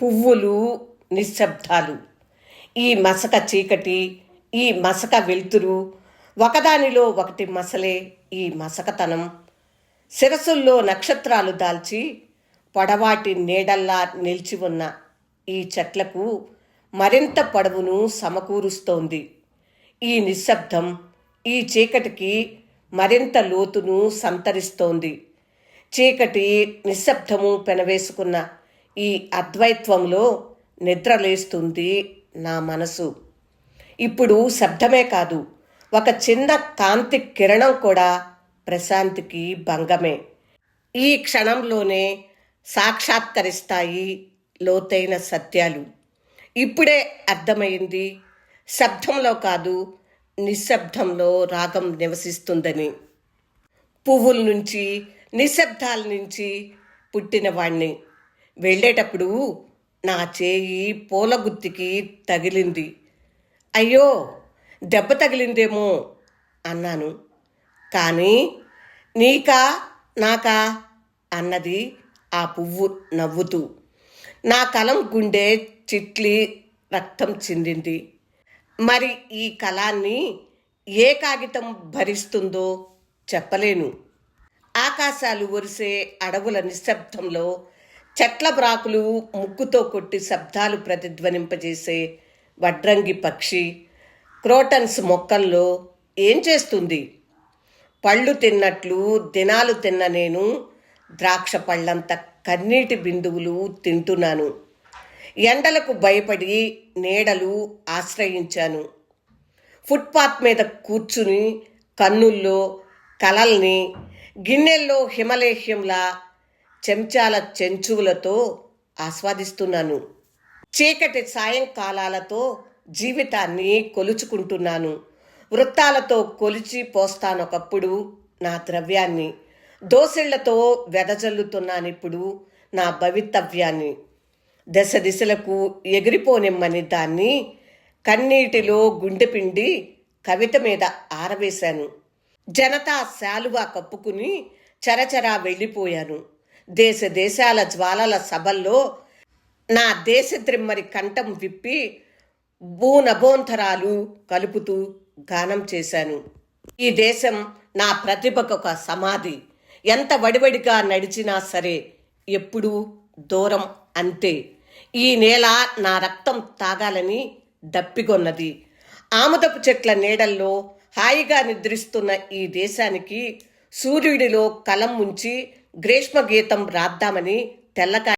పువ్వులు, నిశ్శబ్దాలు, ఈ మసక చీకటి, ఈ మసక వెలుతురు, ఒకదానిలో ఒకటి మసలే ఈ మసకతనం, శిరసుల్లో నక్షత్రాలు దాల్చి పొడవాటి నీడల్లా నిలిచి ఉన్న ఈ చెట్లకు మరింత పొడవును సమకూరుస్తోంది. ఈ నిశ్శబ్దం ఈ చీకటికి మరింత లోతును సంతరిస్తోంది. చీకటి నిశ్శబ్దము పెనవేసుకున్న ఈ అద్వైత్వంలో నిద్రలేస్తుంది నా మనసు. ఇప్పుడు శబ్దమే కాదు, ఒక చిన్న కాంతి కిరణం కూడా ప్రశాంతికి భంగమే. ఈ క్షణంలోనే సాక్షాత్కరిస్తాయి లోతైన సత్యాలు. ఇప్పుడే అర్థమైంది, శబ్దంలో కాదు నిశ్శబ్దంలో రాగం నివసిస్తుందని. పువ్వుల నుంచి, నిశ్శబ్దాల నుంచి పుట్టిన వాణ్ణి. వెళ్ళేటప్పుడు నా చేయి పూల గుత్తికి తగిలింది. అయ్యో, దెబ్బ తగిలిందేమో అన్నాను. కానీ నీకా నాకా అన్నది ఆ పువ్వు నవ్వుతూ. నా కలం గుండె చిట్లి రక్తం చిందింది. మరి ఈ కలాన్ని ఏ కాగితం భరిస్తుందో చెప్పలేను. ఆకాశాలు ఒరిసే అడవుల నిశ్శబ్దంలో చెట్ల బ్రాకులు ముక్కుతో కొట్టి శబ్దాలు ప్రతిధ్వనింపజేసే వడ్రంగి పక్షి క్రోటన్స్ మొక్కల్లో ఏం చేస్తుంది? పళ్ళు తిన్నట్లు దినాలు తిన్న నేను ద్రాక్ష పళ్ళంత కన్నీటి బిందువులు తింటున్నాను. ఎండలకు భయపడి నీడలు ఆశ్రయించాను. ఫుట్పాత్ మీద కూర్చుని కన్నుల్లో కలల్ని, గిన్నెల్లో హిమలేహ్యంలా చెంచాల చెంచువులతో ఆస్వాదిస్తున్నాను. చీకటి సాయంకాలాలతో జీవితాన్ని కొలుచుకుంటున్నాను. వృత్తాలతో కొలిచి పోస్తానొకప్పుడు నా ద్రవ్యాన్ని. దోసిళ్లతో వెదజల్లుతున్నానిప్పుడు నా భవితవ్యాన్ని. దశ దిశలకు ఎగిరిపోనిమ్మని దాన్ని కన్నీటిలో గుండెపిండి కవిత మీద ఆరవేశాను. జనతా శాలువా కప్పుకుని చరచరా వెళ్ళిపోయాను. దేశ దేశాల జ్వాలల సభల్లో నా దేశద్రిమ్మరి కంఠం విప్పి భూనభోంతరాలు కలుపుతూ గానం చేశాను. ఈ దేశం నా ప్రతిభకొక సమాధి. ఎంత వడివడిగా నడిచినా సరే ఎప్పుడూ దూరం అంతే. ఈ నేల నా రక్తం తాగాలని దప్పిగొన్నది. ఆముదపు చెట్ల నీడల్లో హాయిగా నిద్రిస్తున్న ఈ దేశానికి సూర్యుడిలో కలం ముంచి గ్రీష్మ గీతం రాద్దామని తెల్లకాయ